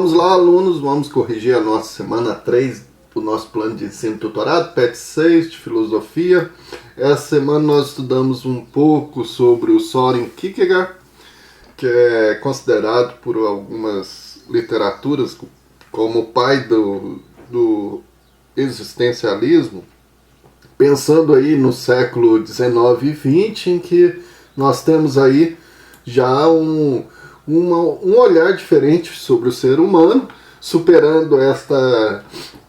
Vamos lá, alunos, vamos corrigir a nossa semana 3 do nosso plano de ensino tutorado, PET 6 de filosofia. Essa semana nós estudamos um pouco sobre o Søren Kierkegaard, que é considerado por algumas literaturas como o pai do existencialismo, pensando aí no século XIX e XX, em que nós temos aí já um olhar diferente sobre o ser humano, superando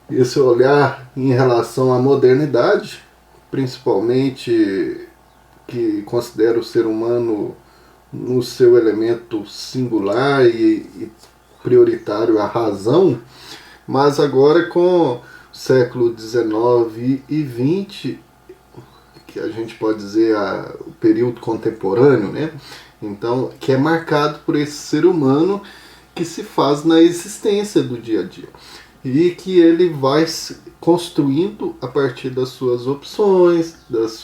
esse olhar em relação à modernidade, principalmente que considera o ser humano no seu elemento singular e prioritário a razão, mas agora com o século XIX e XX, que a gente pode dizer o período contemporâneo, né? Então, que é marcado por esse ser humano que se faz na existência do dia a dia e que ele vai se construindo a partir das suas opções, das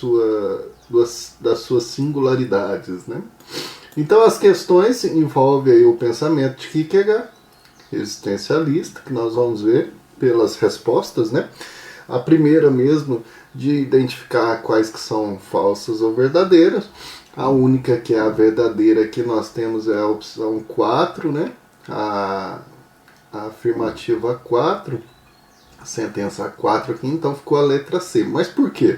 suas singularidades, né? Então as questões envolvem aí o pensamento de Kierkegaard, existencialista, que nós vamos ver pelas respostas, né? A primeira mesmo de identificar quais que são falsas ou verdadeiras. A única que é a verdadeira que nós temos é a opção 4, né? A afirmativa 4, a sentença 4 aqui, então ficou a letra C. Mas por quê?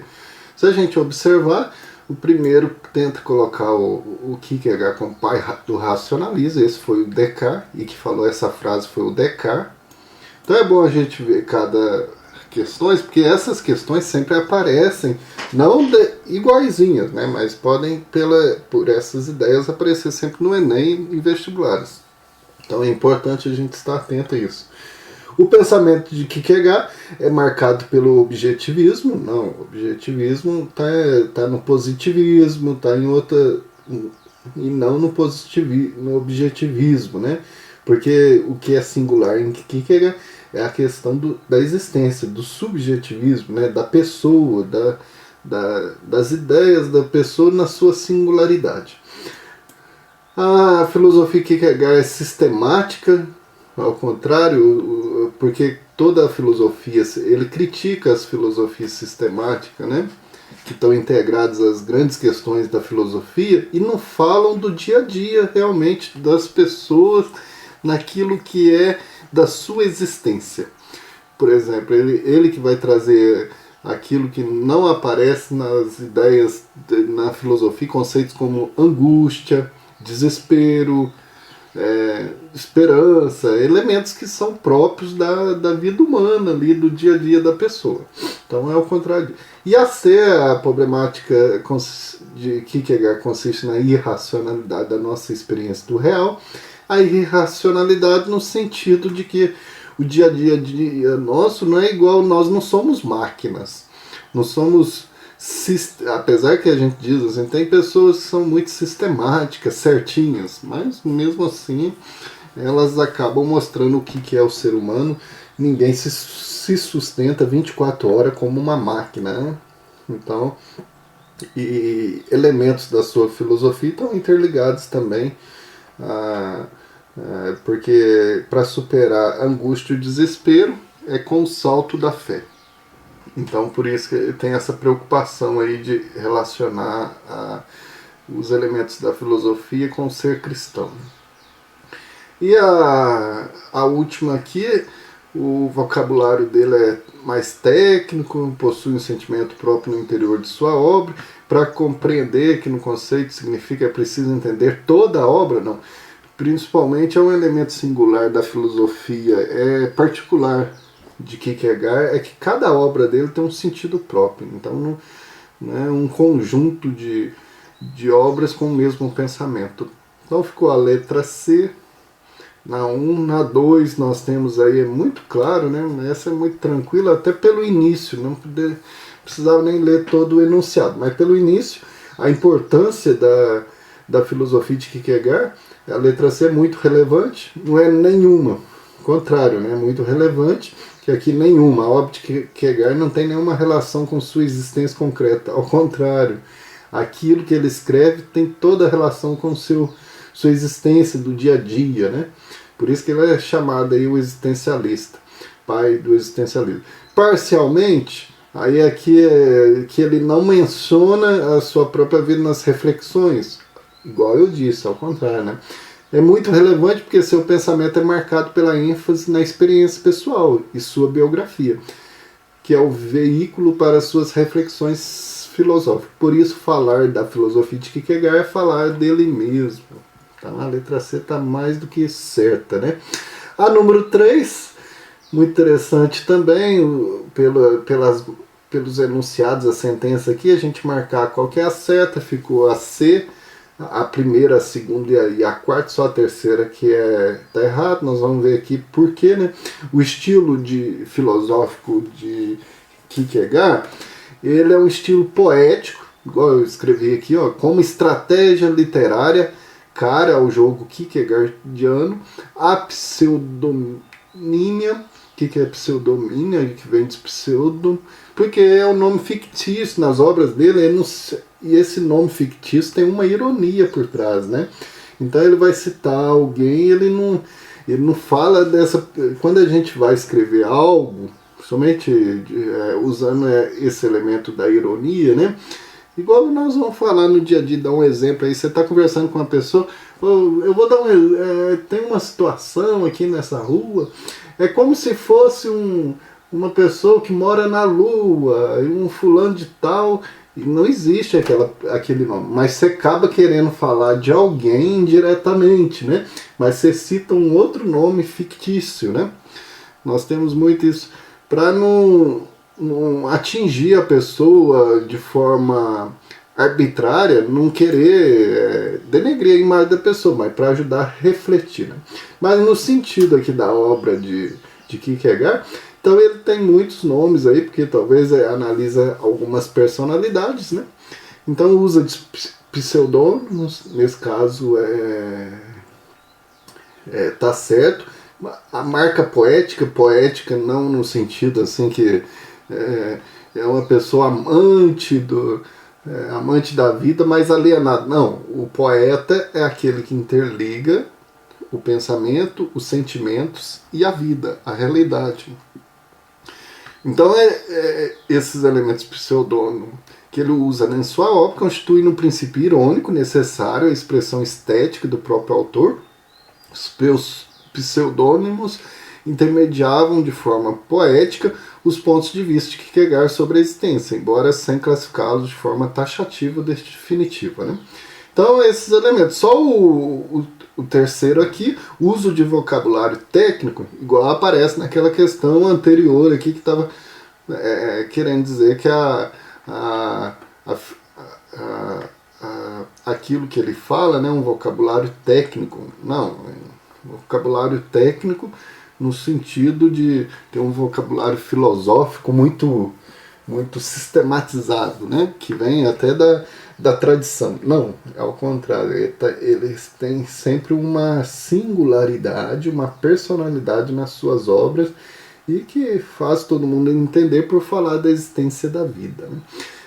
Se a gente observar, o primeiro tenta colocar o Kierkegaard como pai do racionalismo, esse foi o Descartes, e que falou essa frase foi o Descartes. Então é bom a gente ver cada questões, porque essas questões sempre aparecem, não iguaizinhas, né, mas podem, por essas ideias, aparecer sempre no Enem e vestibulares. Então é importante a gente estar atento a isso. O pensamento de Kierkegaard é marcado pelo objetivismo. Não, o objetivismo está no positivismo, está em outra, e não no objetivismo, né? Porque o que é singular em Kierkegaard é a questão da existência, do subjetivismo, né? Da pessoa, das ideias da pessoa na sua singularidade. A filosofia Kierkegaard é sistemática, ao contrário, porque toda a filosofia, ele critica as filosofias sistemáticas, né? Que estão integradas às grandes questões da filosofia e não falam do dia a dia realmente das pessoas naquilo que é da sua existência. Por exemplo, ele que vai trazer aquilo que não aparece nas ideias, na filosofia, conceitos como angústia, desespero, esperança, elementos que são próprios da vida humana, ali, do dia a dia da pessoa. Então é o contrário. E a problemática de Kierkegaard consiste na irracionalidade da nossa experiência do real. A irracionalidade no sentido de que o dia a dia nosso não é igual, nós não somos máquinas. Não somos, apesar que a gente diz assim, tem pessoas que são muito sistemáticas, certinhas, mas mesmo assim elas acabam mostrando o que é o ser humano. Ninguém se sustenta 24 horas como uma máquina, né? Então, e elementos da sua filosofia estão interligados também, porque para superar angústia e desespero é com o salto da fé. Então, por isso que tem essa preocupação aí de relacionar os elementos da filosofia com o ser cristão. E a última aqui, o vocabulário dele é mais técnico, possui um sentimento próprio no interior de sua obra. Para compreender que no conceito significa é preciso entender toda a obra, não. Principalmente é um elemento singular da filosofia, particular de Kierkegaard, é que cada obra dele tem um sentido próprio. Então, não é um conjunto de obras com o mesmo pensamento. Então ficou a letra C. Na 1, na 2 nós temos aí, é muito claro, né? Essa é muito tranquila, até pelo início, não precisava nem ler todo o enunciado, mas pelo início, a importância da filosofia de Kierkegaard, a letra C é muito relevante, não é nenhuma, ao contrário, né? Muito relevante, que aqui nenhuma, a obra de Kierkegaard não tem nenhuma relação com sua existência concreta, ao contrário, aquilo que ele escreve tem toda a relação com sua existência do dia a dia, né? Por isso que ele é chamado aí o existencialista, pai do existencialismo. Parcialmente, aí aqui é que ele não menciona a sua própria vida nas reflexões, igual eu disse, ao contrário, né? É muito relevante porque seu pensamento é marcado pela ênfase na experiência pessoal e sua biografia, que é o veículo para suas reflexões filosóficas. Por isso, falar da filosofia de Kierkegaard é falar dele mesmo. Então, a letra C está mais do que certa, né? A número 3, muito interessante também, pelos enunciados, a sentença aqui, a gente marcar qual que é a certa, ficou a C, a primeira, a segunda e a quarta, só a terceira que tá errado. Nós vamos ver aqui por quê, né? O estilo filosófico de Kierkegaard, ele é um estilo poético, igual eu escrevi aqui, ó, como estratégia literária, cara ao jogo kierkegaardiano, a pseudonímia. O que é pseudonímia? Que vem de pseudo, porque é um nome fictício nas obras dele, e esse nome fictício tem uma ironia por trás, né? Então ele vai citar alguém, ele não fala dessa... Quando a gente vai escrever algo, somente usando esse elemento da ironia, né? Igual nós vamos falar no dia a dia, dar um exemplo aí, você está conversando com uma pessoa, eu vou dar tem uma situação aqui nessa rua, é como se fosse uma pessoa que mora na lua, um fulano de tal, e não existe aquele nome, mas você acaba querendo falar de alguém indiretamente, né? Mas você cita um outro nome fictício, né? Nós temos muito isso, para não atingir a pessoa de forma arbitrária, não querer denegrir a imagem da pessoa, mas para ajudar a refletir, né? Mas no sentido aqui da obra de Kierkegaard, então ele tem muitos nomes aí, porque talvez analisa algumas personalidades, né? Então usa de pseudônimos, nesse caso tá certo. A marca poética não no sentido assim que é uma pessoa amante da vida, mas alienado. Não, o poeta é aquele que interliga o pensamento, os sentimentos e a vida, a realidade. Então esses elementos pseudônimos que ele usa em sua obra constituem um princípio irônico necessário à expressão estética do próprio autor. Os pseudônimos intermediavam de forma poética os pontos de vista de Kierkegaard sobre a existência, embora sem classificá-los de forma taxativa ou definitiva, né? Então esses elementos, só o terceiro aqui, uso de vocabulário técnico, igual aparece naquela questão anterior aqui que estava querendo dizer que aquilo que ele fala, né, um vocabulário técnico. Não, vocabulário técnico no sentido de ter um vocabulário filosófico muito sistematizado, né, que vem até da tradição. Não, ao contrário, eles têm sempre uma singularidade, uma personalidade nas suas obras e que faz todo mundo entender por falar da existência da vida, né?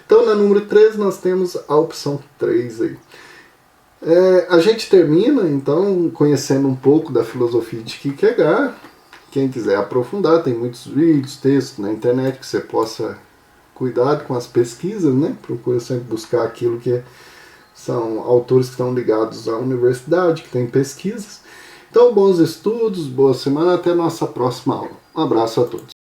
Então, na número 3, nós temos a opção 3 aí. A gente termina, então, conhecendo um pouco da filosofia de Kierkegaard. Quem quiser aprofundar, tem muitos vídeos, textos na internet que você possa cuidar com as pesquisas, né? Procura sempre buscar aquilo que são autores que estão ligados à universidade, que tem pesquisas. Então, bons estudos, boa semana, até a nossa próxima aula. Um abraço a todos.